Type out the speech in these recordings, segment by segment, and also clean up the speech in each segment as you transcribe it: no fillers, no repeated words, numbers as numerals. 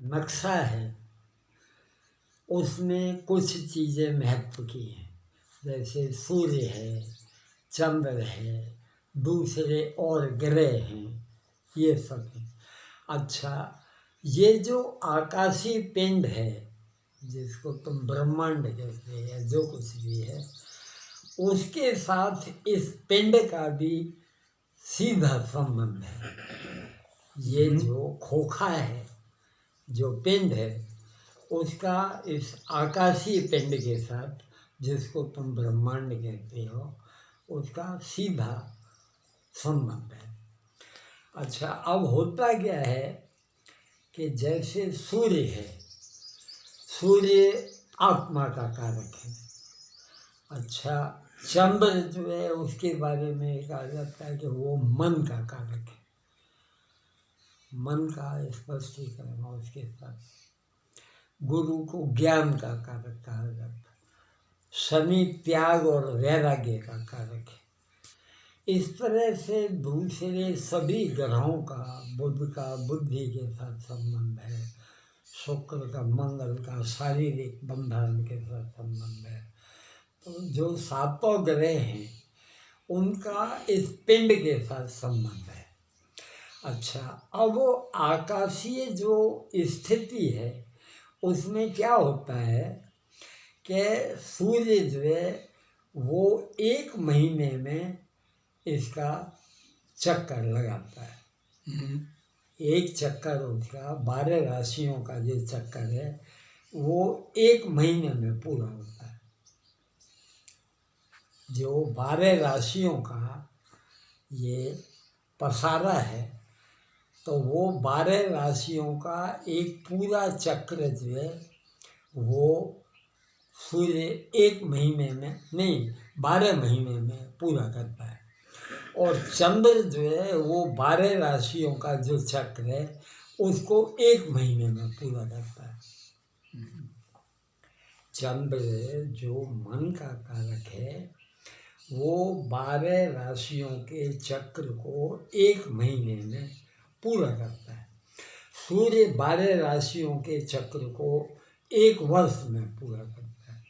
नक्शा है उसमें कुछ चीज़ें महत्व की हैं, जैसे सूर्य है, चंद्र है, दूसरे और ग्रह हैं, ये सब हैं। अच्छा, ये जो आकाशीय पिंड है जिसको तुम ब्रह्मांड कहते हैं या जो कुछ भी है, उसके साथ इस पिंड का भी सीधा संबंध है। ये जो खोखा है, जो पिंड है, उसका इस आकाशीय पिंड के साथ, जिसको तुम ब्रह्मांड कहते हो, उसका सीधा संबंध है। अच्छा, अब होता क्या है कि जैसे सूर्य है, सूर्य आत्मा का कारक है। अच्छा, चंद्र जो है उसके बारे में कहा जाता है कि वो मन का कारक है। मन का स्पष्टीकरण उसके साथ गुरु को ज्ञान का कारक कहा जाता है। शनि त्याग और वैराग्य का कारक है। इस तरह से दूसरे सभी ग्रहों का, बुध का बुद्धि के साथ संबंध है, शुक्र का मंगल का शारीरिक बंधन के साथ संबंध है। तो जो सातों ग्रह हैं उनका इस पिंड के साथ संबंध है। अच्छा, अब वो आकाशीय जो स्थिति है उसमें क्या होता है कि सूर्य जो है वो 1 महीने में इसका चक्कर लगाता है। एक चक्कर उसका 12 राशियों का जो चक्कर है वो 1 महीने में पूरा होता है। जो 12 राशियों का ये पसारा है, तो वो 12 राशियों का एक पूरा चक्र जो है वो सूर्य 1 महीने में नहीं, 12 महीने में पूरा करता है। और चंद्र जो है वो 12 राशियों का जो चक्र है उसको 1 महीने में पूरा करता है। चंद्र जो मन का कारक है वो 12 राशियों के चक्र को 1 महीने में पूरा करता है। सूर्य 12 राशियों के चक्र को 1 वर्ष में पूरा करता है।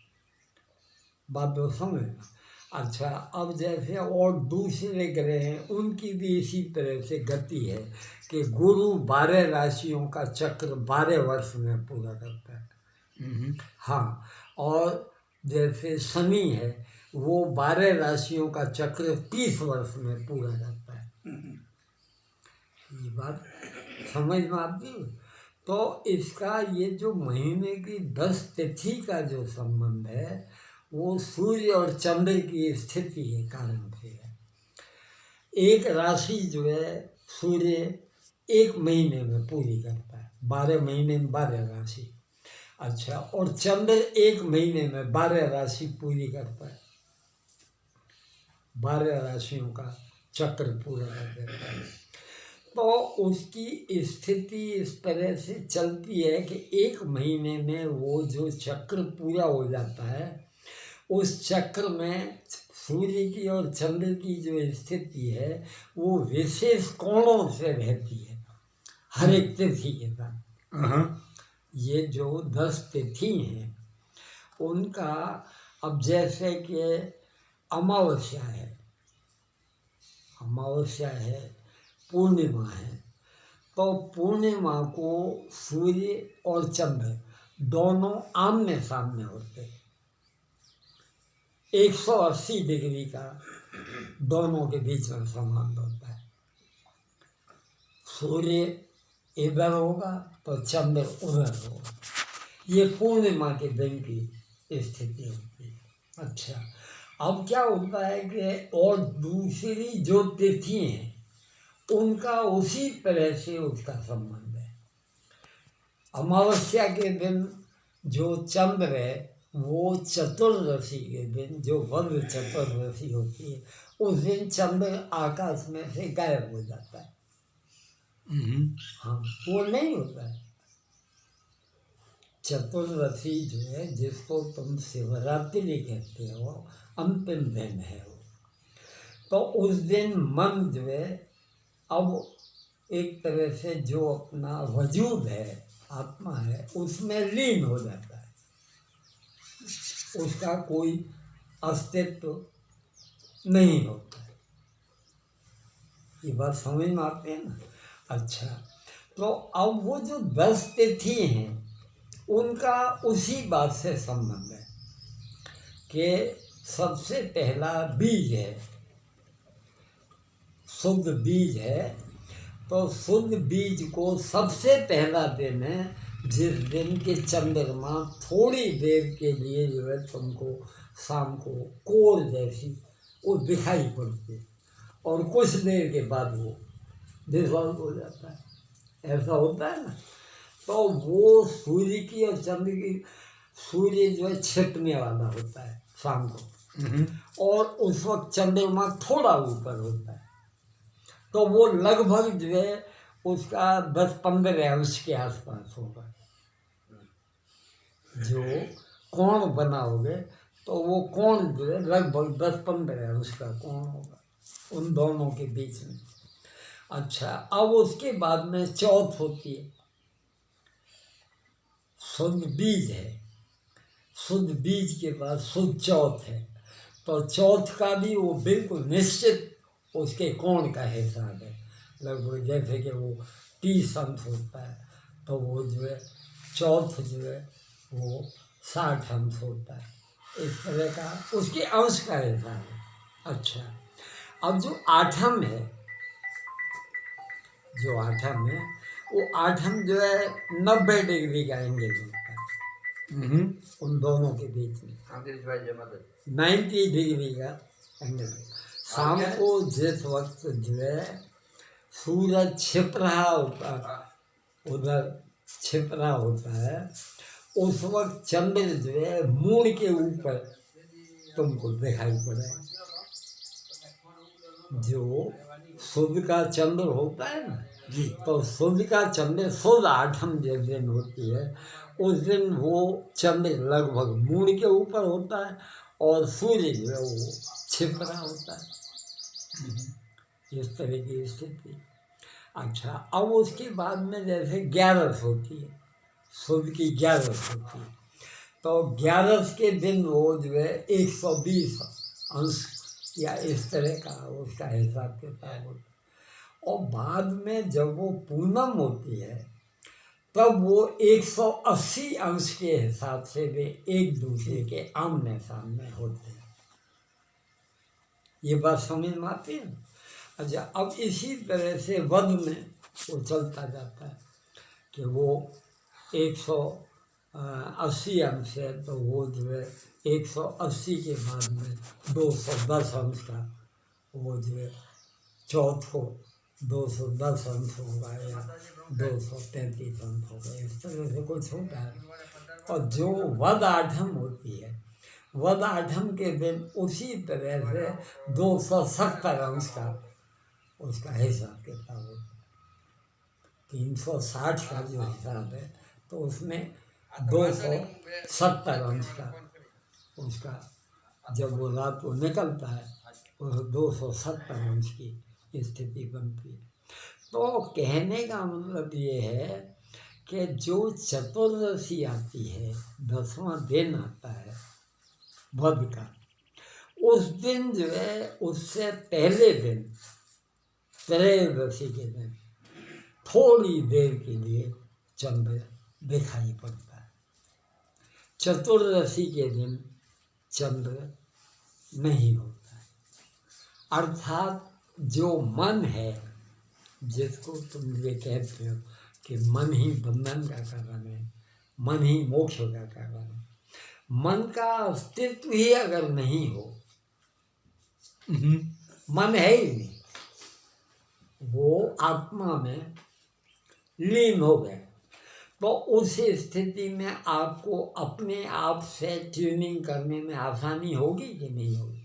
बात तो समझना। अच्छा, अब जैसे और दूसरे ग्रह हैं उनकी भी इसी तरह से गति है कि गुरु 12 राशियों का चक्र 12 वर्ष में पूरा करता है। हाँ, और जैसे शनि है वो 12 राशियों का चक्र 30 वर्ष में पूरा करता है। ये बात समझ में आती है। तो इसका ये जो महीने की 10 तिथि का जो संबंध है वो सूर्य और चंद्र की स्थिति के कारण से है। एक राशि जो है सूर्य 1 महीने में पूरी करता है, 12 महीने में 12 राशि। अच्छा, और चंद्र 1 महीने में 12 राशि पूरी करता है, 12 राशियों का चक्र पूरा कर देता है। तो उसकी स्थिति इस तरह से चलती है कि 1 महीने में वो जो चक्र पूरा हो जाता है, उस चक्र में सूर्य की और चंद्र की जो स्थिति है वो विशेष कोणों से रहती है हर एक तिथि के साथ। ये जो 10 तिथि हैं उनका, अब जैसे कि अमावस्या है, पूर्णिमा है, तो पूर्णिमा को सूर्य और चंद्र दोनों आमने सामने होते हैं। 180 डिग्री का दोनों के बीच में संबंध होता है। सूर्य इधर होगा तो चंद्र उधर होगा। ये पूर्णिमा के दिन की स्थिति होती है। अच्छा, अब क्या होता है कि और दूसरी जो तिथि हैं उनका उसी तरह से उसका संबंध है। अमावस्या के दिन जो चंद्र है वो चतुर्दशी के दिन, जो वज्र चतुर्दशी होती है, उस दिन चंद्र आकाश में से गायब हो जाता है। हाँ, वो नहीं होता है। चतुर्दशी जो है जिसको तुम शिवरात्रि कहते हो, अंतिम दिन है वो। तो उस दिन मन जो है अब एक तरह से जो अपना वजूद है आत्मा है उसमें लीन हो जाता है, उसका कोई अस्तित्व नहीं होता है। ये बात समझ में आती है ना। अच्छा, तो अब वो जो 10 तिथि हैं उनका उसी बात से संबंध है कि सबसे पहला बीज है, शुद्ध बीज है। तो शुद्ध बीज को सबसे पहला दिन है जिस दिन के चंद्रमा थोड़ी देर के लिए जो है तुमको शाम को कोर जैसी वो दिखाई पड़ती है और कुछ देर के बाद वो डिसॉल्व हो जाता है, ऐसा होता है ना। तो वो सूर्य की और चंद्र की, सूर्य जो है छिपने वाला होता है शाम को और उस वक्त चंद्रमा थोड़ा ऊपर होता है, तो वो लगभग जो है उसका 10-15 अंश के आसपास होगा। जो कोण बनाओगे तो वो कोण जो है लगभग 10-15 अंश का कोण होगा उन दोनों के बीच में। अच्छा, अब उसके बाद में चौथ होती है, शुद्ध बीज है, शुद्ध बीज के बाद शुद्ध चौथ है। तो चौथ का भी वो बिल्कुल निश्चित उसके कोण का हिसाब है, लगभग जैसे कि वो 30 अंश होता है तो वो जो है चौथ जो है वो 60 अंश होता है, इस तरह का उसके अंश का हिसाब है। अच्छा, अब जो आठम है, जो आठम है वो आठम जो है 90 डिग्री का एंगल होता है उन दोनों के बीच में, 90 डिग्री का एंगल। शाम को जिस वक्त जो है सूरज छिप रहा होता है, उधर छिप रहा होता है, उस वक्त चंद्र जो है मून के ऊपर तुमको दिखाई पड़े। जो सूर्य का चंद्र होता है ना जी, तो सूर्य का चंद्र शुद्ध आठम जिस दिन होती है उस दिन वो चंद्र लगभग मून के ऊपर होता है और सूर्य जो है वो छिप रहा होता है, इस तरह की स्थिति। अच्छा, अब उसके बाद में जैसे 11 होती है, सूर्य की 11 होती है, तो 11 के दिन वो जो है 120 अंश या इस तरह का उसका हिसाब किताब होता है। और बाद में जब वो पूनम होती है तब वो 180 अंश के हिसाब से वे एक दूसरे के आमने सामने होते हैं। ये बात समझ में आती है। अच्छा, अब इसी तरह से वध में वो चलता जाता है कि वो 180 अंश है तो वो जो है 180 के बाद में 210 अंश का वो जो है चौथ को 210 अंश होगा या 233 अंश होगा, इस तरह से कुछ होता है। और जो वध आठम होती है, वध आठम के दिन उसी तरह से 270 अंश का उसका हिसाब किताब होता है। 360 का जो हिसाब है तो उसमें 270 अंश का उसका जब वो रात को निकलता है तो 270 अंश की स्थिति बनती है। तो कहने का मतलब ये है कि जो चतुर्दशी आती है, 10वां दिन आता है वध का, उस दिन जो है उससे पहले दिन त्रयोदशी के दिन थोड़ी देर के लिए चंद्र दिखाई पड़ता है। चतुर्दशी के दिन चंद्र नहीं होता है। अर्थात जो मन है, जिसको तुम ये कहते हो कि मन ही बंधन का कारण है, मन ही मोक्ष का कारण है, मन का अस्तित्व ही अगर नहीं हो, मन है ही नहीं, वो आत्मा में लीन हो गए, तो उस स्थिति में आपको अपने आप से ट्यूनिंग करने में आसानी होगी कि नहीं होगी?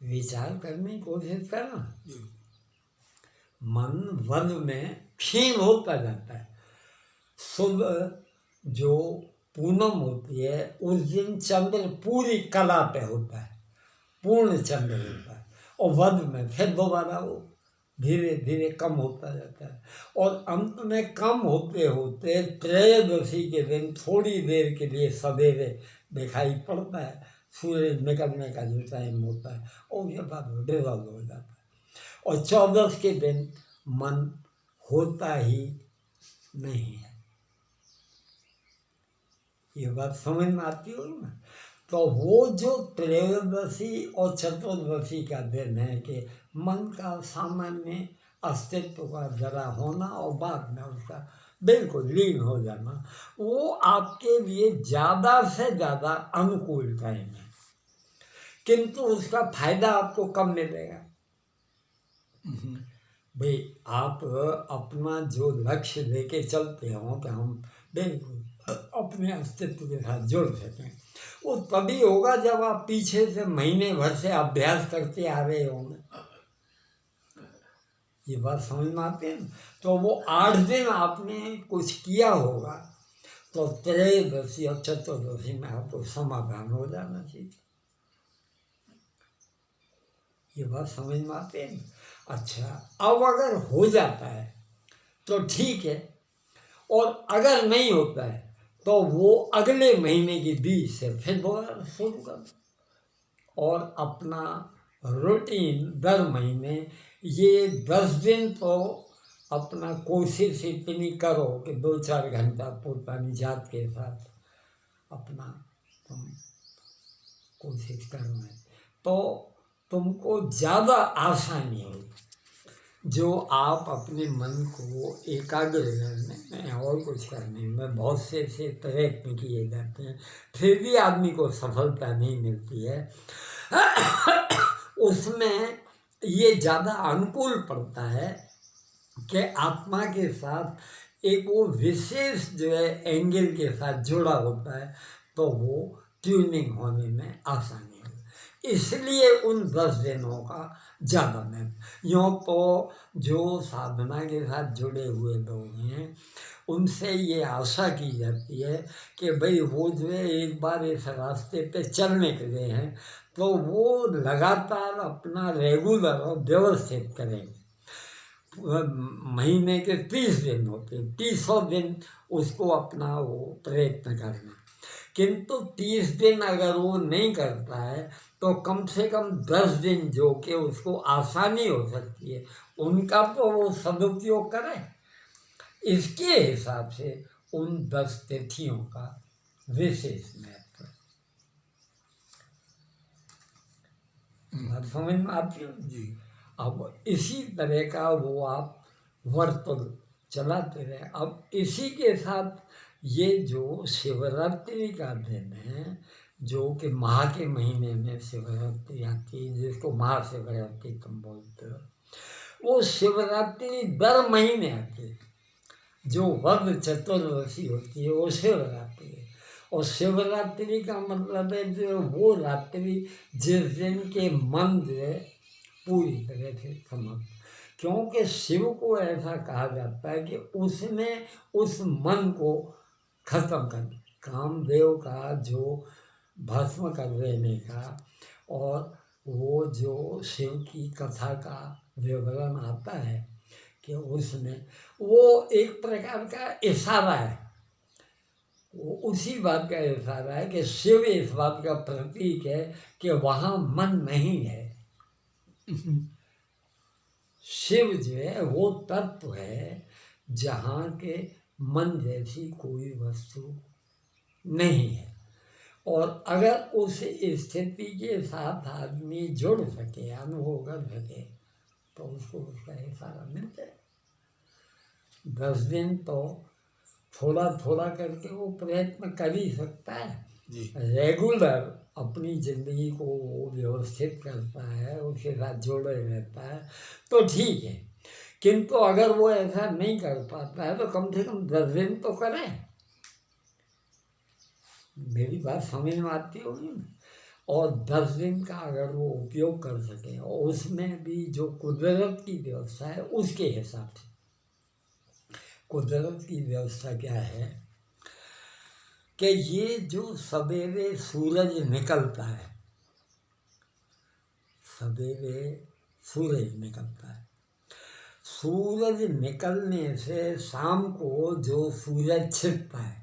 विचार करने की कोशिश करना। मन वध में क्षीण होता जाता है। सुबह जो पूनम होती है उस दिन चंद्र पूरी कला पे होता है, पूर्ण चंद्र होता है, और वध में फिर दोबारा वो धीरे धीरे कम होता जाता है और अंत में कम होते होते त्रयोदशी के दिन थोड़ी देर के लिए सवेरे दिखाई पड़ता है, सूरज निकलने का जो टाइम होता है, और ये बात डिजॉल्व हो जाता है। और 14 के दिन मन होता ही नहीं है। ये बात समझ में आती होगी ना। तो वो जो त्रयोदशी और चतुर्दशी का दिन है कि मन का सामान्य अस्तित्व का जरा होना और बाद में उसका बिल्कुल लीन हो जाना, वो आपके लिए ज़्यादा से ज़्यादा अनुकूल टाइम है, किंतु उसका फायदा आपको कम मिलेगा। भाई आप अपना जो लक्ष्य लेके चलते हो कि हम बिल्कुल अपने अस्तित्व के साथ जुड़ सकें, वो तभी होगा जब आप पीछे से महीने भर से अभ्यास करते आ रहे होंगे। ये बात समझ में आती है ना। तो वो 8 दिन आपने कुछ किया होगा तो त्रयोदशी और चतुर्दशी में आपको समाधान हो जाना चाहिए। ये बात समझ में आती है ना। अच्छा, अब अगर हो जाता है तो ठीक है, और अगर नहीं होता है तो वो अगले महीने की 20 से फिर दोबारा शुरू कर, और अपना रूटीन दर महीने ये 10 दिन तो अपना कोशिश इतनी करो कि 2-4 घंटा पुरानी जात के साथ अपना तुम कोशिश करना है, तो तुमको ज़्यादा आसानी होगी। जो आप अपने मन को एकाग्र करने में और कुछ करने में बहुत से प्रयत्न किए जाते हैं, फिर भी आदमी को सफलता नहीं मिलती है, उसमें ये ज़्यादा अनुकूल पड़ता है कि आत्मा के साथ एक वो विशेष जो है एंगल के साथ जुड़ा होता है, तो वो ट्यूनिंग होने में आसानी है। इसलिए उन 10 दिनों का ज़्यादा महत्व। यूँ तो जो साधना के साथ जुड़े हुए लोग हैं उनसे ये आशा की जाती है कि भाई वो जो है एक बार इस रास्ते पे चल निकले हैं तो वो लगातार अपना रेगुलर और व्यवस्थित करेंगे। महीने के 30 दिन होते हैं, 30 दिन उसको अपना वो प्रयत्न करना, किंतु 30 दिन अगर वो नहीं करता है तो कम से कम 10 दिन जो कि उसको आसानी हो सकती है उनका तो वो सदुपयोग करे। इसके हिसाब से उन 10 तिथियों का विशेष महत्व समझ में आती हो जी। अब इसी तरह का वो आप वर्तुल चलाते रहे। अब इसी के साथ ये जो शिवरात्रि का दिन है, जो कि माह के महीने में शिवरात्रि आती है, जिसको महाशिवरात्रि तुम बोलते हो, वो शिवरात्रि दर महीने आती है। जो वध चतुर्दशी होती है वो शिवरात्रि है, और शिवरात्रि का मतलब है जो वो रात्रि जिस दिन के मन जो है पूरी तरह से समाप्त, क्योंकि शिव को ऐसा कहा जाता है कि उसने उस मन को खत्म कर, कामदेव का जो भस्म कर देने का, और वो जो शिव की कथा का विवरण आता है कि उसने वो एक प्रकार का इशारा है, वो उसी बात का इशारा है कि शिव इस बात का प्रतीक है कि वहाँ मन नहीं है। शिव जो है वो तत्व है जहाँ के मन जैसी कोई वस्तु नहीं है, और अगर उस स्थिति के साथ आदमी जुड़ सके, अनुभव कर सके, तो उसको उसका इशारा मिलता है। 10 दिन तो थोड़ा थोड़ा करके वो प्रयत्न कर ही सकता है जी। रेगुलर अपनी ज़िंदगी को व्यवस्थित करता है, उसके साथ जोड़े रहता है तो ठीक है, किंतु अगर वो ऐसा नहीं कर पाता है तो कम से कम 10 दिन तो करे। मेरी बात समझ में आती होगी ना। और 10 दिन का अगर वो उपयोग कर सके, और उसमें भी जो कुदरत की व्यवस्था है उसके हिसाब से, कुदरत की व्यवस्था क्या है कि ये जो सवेरे सूरज निकलता है, सवेरे सूरज निकलता है, सूरज निकलने से शाम को जो सूरज छिपता है,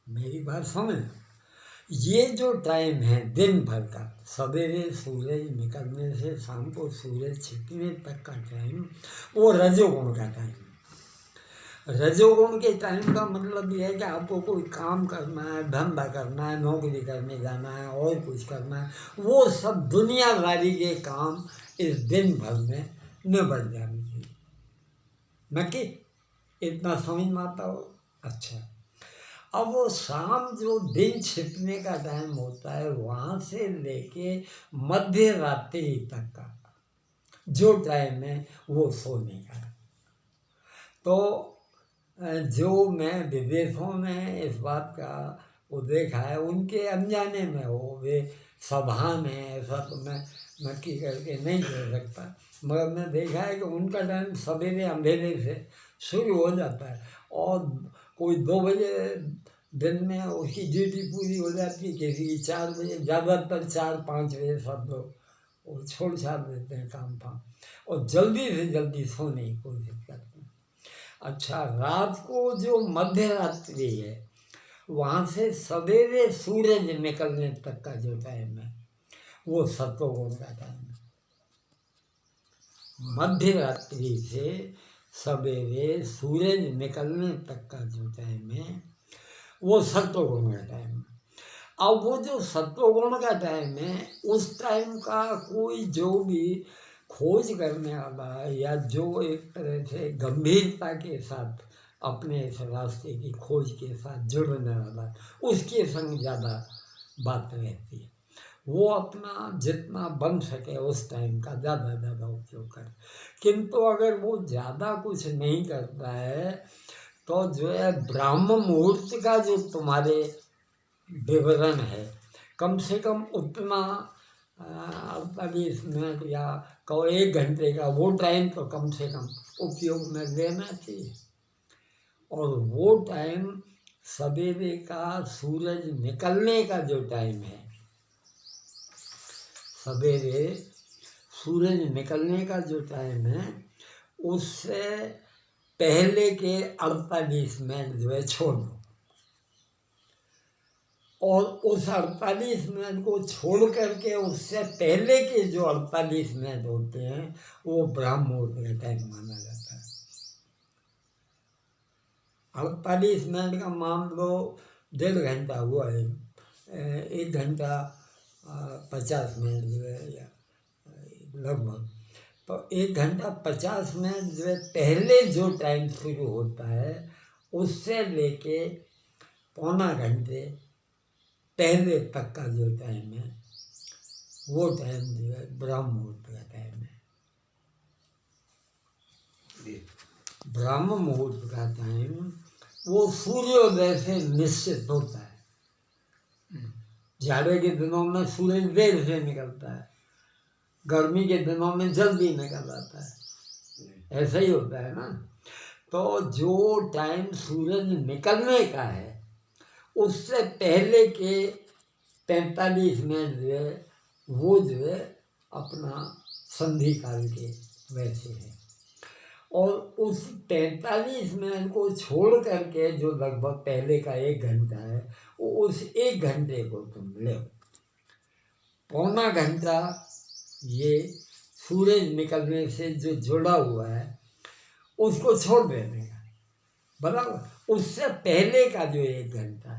मेरी बात समझ, ये जो टाइम है दिन भर का, सवेरे सूरज निकलने से शाम को सूरज छिपने तक का टाइम, वो रजोगुण का टाइम है। रजोगुण के टाइम का मतलब ये है कि आपको कोई काम करना है, धंधा करना है, नौकरी करने जाना है और कुछ करना है, वो सब दुनियादारी के काम इस दिन भर में निबट जानी चाहिए। नक्की इतना समझ में आता हो? अच्छा, अब वो शाम जो दिन छिपने का टाइम होता है, वहाँ से लेके मध्य रात्रि तक का जो टाइम है वो सोने का। तो जो मैं विदेशों में इस बात का वो देखा है, उनके अनजाने में हो, वे सभा में, ऐसा तो मैं नक्की करके नहीं कह सकता, मगर मैं देखा है कि उनका टाइम सवेरे अंधेरे से शुरू हो जाता है और कोई 2 बजे दिन में उसकी ड्यूटी पूरी हो जाती है, किसी की 4 बजे, ज़्यादातर 4-5 बजे सब लोग वो छोड़ छाड़ देते हैं काम फाम और जल्दी से जल्दी सोने की कोशिश करते हैं। अच्छा, रात को जो मध्य रात्रि है, वहाँ से सवेरे सूरज निकलने तक का जो टाइम है वो सत्वगुण का टाइम है। मध्य रात्रि से सवेरे सूरज निकलने तक का जो टाइम है वो सत्वगुण का टाइम है। अब वो जो सत्वगुण का टाइम है, उस टाइम का कोई जो भी खोज करने वाला है या जो एक तरह से गंभीरता के साथ अपने इस रास्ते की खोज के साथ जुड़ने वाला, उसके संग ज़्यादा बात रहती है। वो अपना जितना बन सके उस टाइम का ज़्यादा उपयोग करे। किंतु अगर वो ज़्यादा कुछ नहीं करता है तो जो है ब्राह्म मुहूर्त का जो तुम्हारे विवरण है, कम से कम उतना 48 मिनट या कहो 1 घंटे का वो टाइम तो कम से कम उपयोग में लेना चाहिए। और वो टाइम सवेरे का सूरज निकलने का जो टाइम है, सवेरे सूरज निकलने का जो टाइम है, उससे पहले के 48 मिनट जो है छोड़ दो और उस 48 मिनट को छोड़ करके उससे पहले के जो 48 मिनट होते हैं वो ब्राह्म मुहूर्त का टाइम माना जाता है। 48 मिनट का मान लो 1.5 घंटा हुआ है, 1 घंटा 50 मिनट जो है या लगभग, तो 1 घंटा 50 मिनट जो है पहले जो टाइम शुरू होता है उससे लेके पौना घंटे पहले तक का जो टाइम है वो टाइम जो है ब्राह्म मुहूर्त का टाइम है। ब्राह्म मुहूर्त का टाइम वो सूर्योदय से निश्चित होता है। जाड़े के दिनों में सूरज देर से निकलता है, गर्मी के दिनों में जल्दी निकल आता है, ऐसा ही होता है ना। तो जो टाइम सूरज निकलने का है उससे पहले के 45 मिनट जो है वो जो है अपना संधि काल के वैसे है। और उस 45 मिनट को छोड़ करके जो लगभग पहले का 1 घंटा है, वो उस 1 घंटे को तुम ले, पौना घंटा ये सूरज निकलने से जो जुड़ा हुआ है उसको छोड़ देने का, बराबर। उससे पहले का जो 1 घंटा,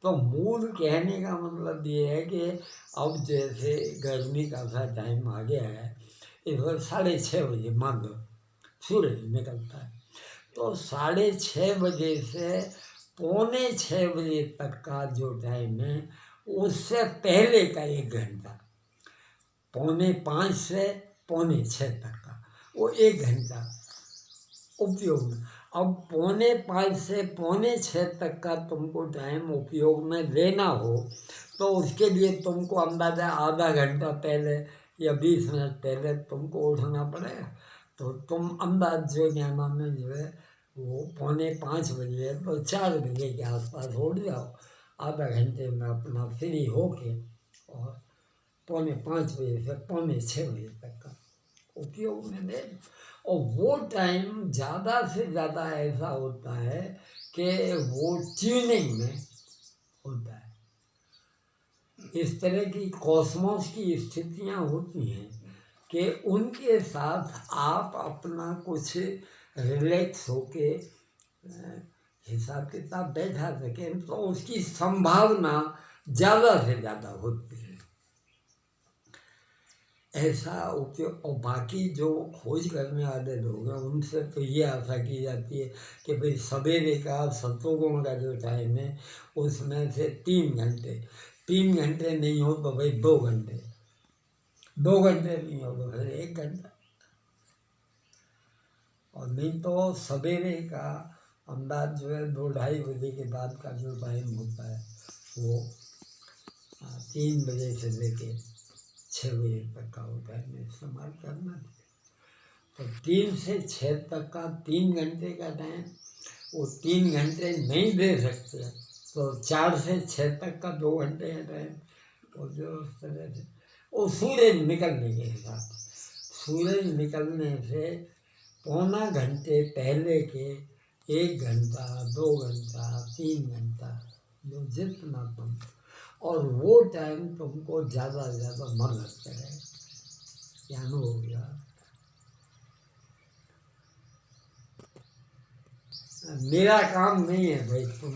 तो मूल कहने का मतलब ये है कि अब जैसे गर्मी का सा टाइम आ गया है, इस बार 6:30 बजे मान लो सूरज निकलता है, तो 6:30 बजे से 5:45 बजे तक का जो टाइम है उससे पहले का 1 घंटा, 4:45 से 5:45 तक का वो 1 घंटा उपयोग में। अब 4:45 से 5:45 तक का तुमको टाइम उपयोग में लेना हो तो उसके लिए तुमको अंदाजा आधा घंटा पहले या 20 मिनट पहले तुमको उठना पड़ेगा। तो तुम अंदाज जो ज्ञाना में जो है वो 4:45 बजे है तो 4 बजे के आसपास उठ जाओ, आधा घंटे में अपना फ्री होके और 4:45 बजे से 5:45 बजे तक का उपयोग में ले। और वो टाइम ज़्यादा से ज़्यादा ऐसा होता है कि वो ट्यूनिंग में होता है। इस तरह की कॉस्मोस की स्थितियाँ होती हैं कि उनके साथ आप अपना कुछ रिलैक्स होके हिसाब किताब बैठा सकें, तो उसकी संभावना ज़्यादा से ज़्यादा होती है। ऐसा उपयोग। और बाकी जो खोज करने वाले लोग हैं उनसे तो ये आशा की जाती है कि भाई सवेरे का सत्वगुण का जो टाइम है उसमें से 3 घंटे नहीं हो तो भाई 2 घंटे, 2 घंटे नहीं हो तो फिर 1 घंटा। और नहीं तो सवेरे का अंदाज जो है 2-2:30 बजे के बाद का जो टाइम होता है वो 3 बजे से लेके 6 बजे तक का वो टाइम इस्तेमाल करना चाहिए। तो 3 से 6 तक का 3 घंटे का टाइम, वो 3 घंटे नहीं दे सकते तो 4 से 6 तक का 2 घंटे का टाइम, और जो उस तरह से वो सूरज निकलने के हिसाब से, सूरज निकलने से पौना घंटे पहले के 1 घंटा, 2 घंटा, 3 घंटा, जो जितना तुम, और वो टाइम तुमको ज़्यादा से ज़्यादा मदद करे। ज्ञान हो गया। मेरा काम नहीं है भाई तुम